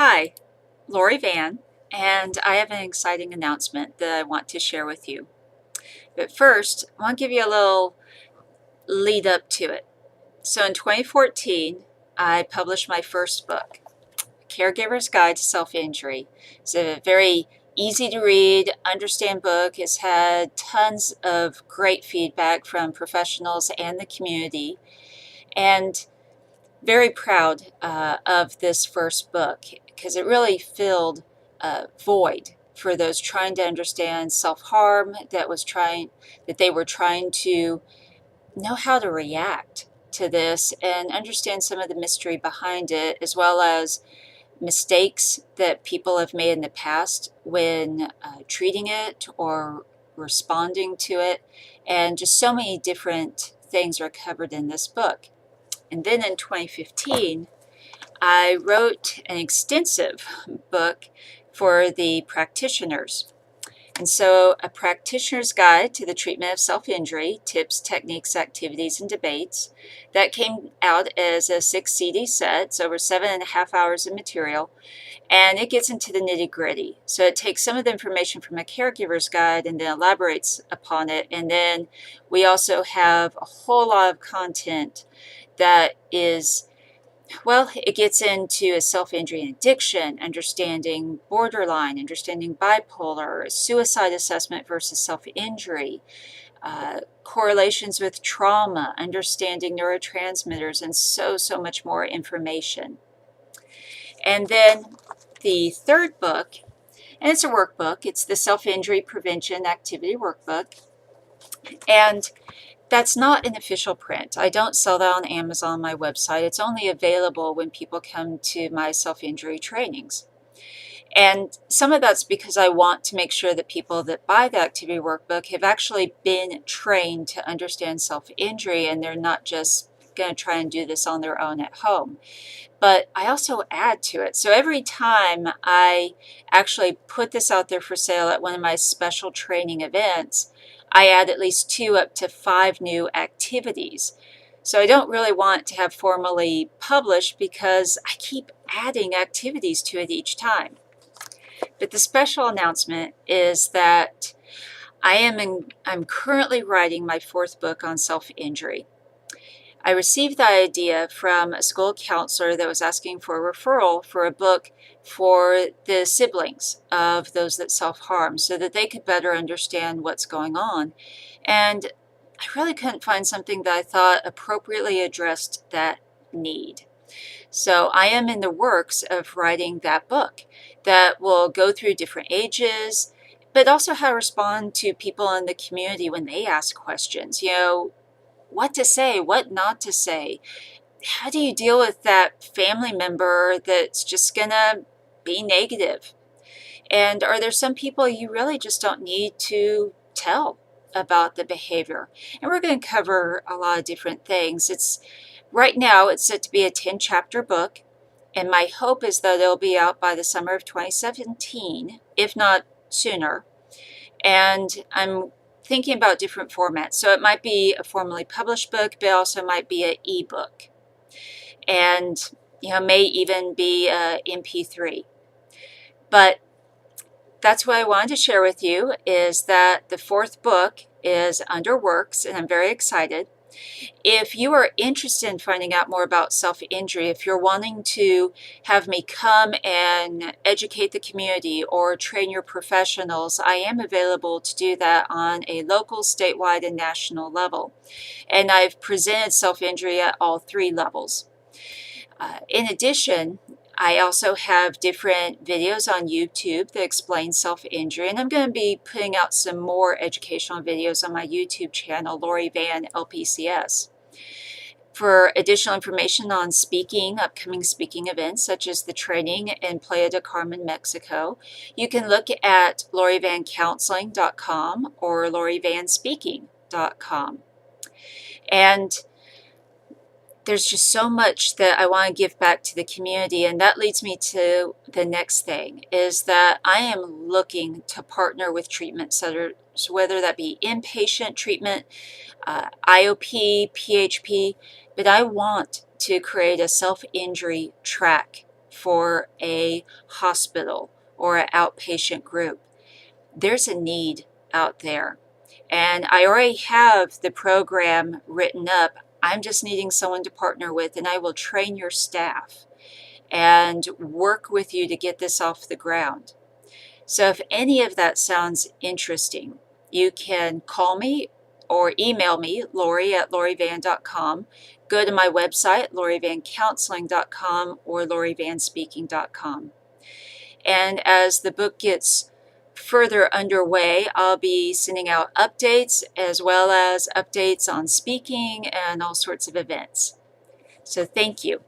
Hi, Lori Vann, and I have an exciting announcement that I want to share with you. But first, I want to give you a little lead up to it. So in 2014, I published my first book, Caregiver's Guide to Self-Injury. It's a very easy to read, understand book. It's had tons of great feedback from professionals and the community, and very proud of this first book because it really filled a void for those trying to understand self-harm, that they were trying to know how to react to this and understand some of the mystery behind it, as well as mistakes that people have made in the past when treating it or responding to it. And just so many different things are covered in this book. And then in 2015, I wrote an extensive book for the practitioners. And so, A Practitioner's Guide to the Treatment of Self-Injury, Tips, Techniques, Activities, and Debates. That came out as a 6 CD set. It's over 7.5 hours of material, and it gets into the nitty-gritty. So it takes some of the information from a caregiver's guide and then elaborates upon it. And then we also have a whole lot of content that is, well, it gets into a self-injury and addiction, understanding borderline, understanding bipolar, suicide assessment versus self-injury, correlations with trauma, understanding neurotransmitters, and so much more information. And then the third book, and it's a workbook, it's the Self-Injury Prevention Activity Workbook. And that's not an official print. I don't sell that on Amazon, my website. It's only available when people come to my self-injury trainings. And some of that's because I want to make sure that people that buy the activity workbook have actually been trained to understand self-injury, and they're not just going to try and do this on their own at home. But I also add to it. So every time I actually put this out there for sale at one of my special training events, I add at least 2 up to 5 new activities. So I don't really want to have formally published because I keep adding activities to it each time. But the special announcement is that I'm currently writing my 4th book on self-injury. I received the idea from a school counselor that was asking for a referral for a book for the siblings of those that self-harm so that they could better understand what's going on. And I really couldn't find something that I thought appropriately addressed that need. So I am in the works of writing that book that will go through different ages, but also how to respond to people in the community when they ask questions. What to say, what not to say. How do you deal with that family member that's just gonna be negative? And are there some people you really just don't need to tell about the behavior? And we're going to cover a lot of different things. Right now it's set to be a 10-chapter book, and my hope is that it'll be out by the summer of 2017, if not sooner. And I'm thinking about different formats. So it might be a formally published book, but also might be an ebook. And, may even be a MP3. But that's what I wanted to share with you, is that the 4th book is under works, and I'm very excited. If you are interested in finding out more about self-injury, if you're wanting to have me come and educate the community or train your professionals, I am available to do that on a local, statewide, and national level. And I've presented self-injury at all 3 levels. In addition, I also have different videos on YouTube that explain self-injury, and I'm going to be putting out some more educational videos on my YouTube channel, Lori Vann, LPC-S. For additional information on speaking, upcoming speaking events, such as the training in Playa del Carmen, Mexico, you can look at LoriVannCounseling.com or LoriVannSpeaking.com. And there's just so much that I want to give back to the community, and that leads me to the next thing, is that I am looking to partner with treatment centers, whether that be inpatient treatment, IOP, PHP, but I want to create a self-injury track for a hospital or an outpatient group. There's a need out there. And I already have the program written up. I'm just needing someone to partner with, and I will train your staff and work with you to get this off the ground. So if any of that sounds interesting, you can call me or email me, Lori@lorivann.com. Go to my website, lorivancounseling.com or lorivannspeaking.com. And as the book gets further underway, I'll be sending out updates as well as updates on speaking and all sorts of events. So thank you.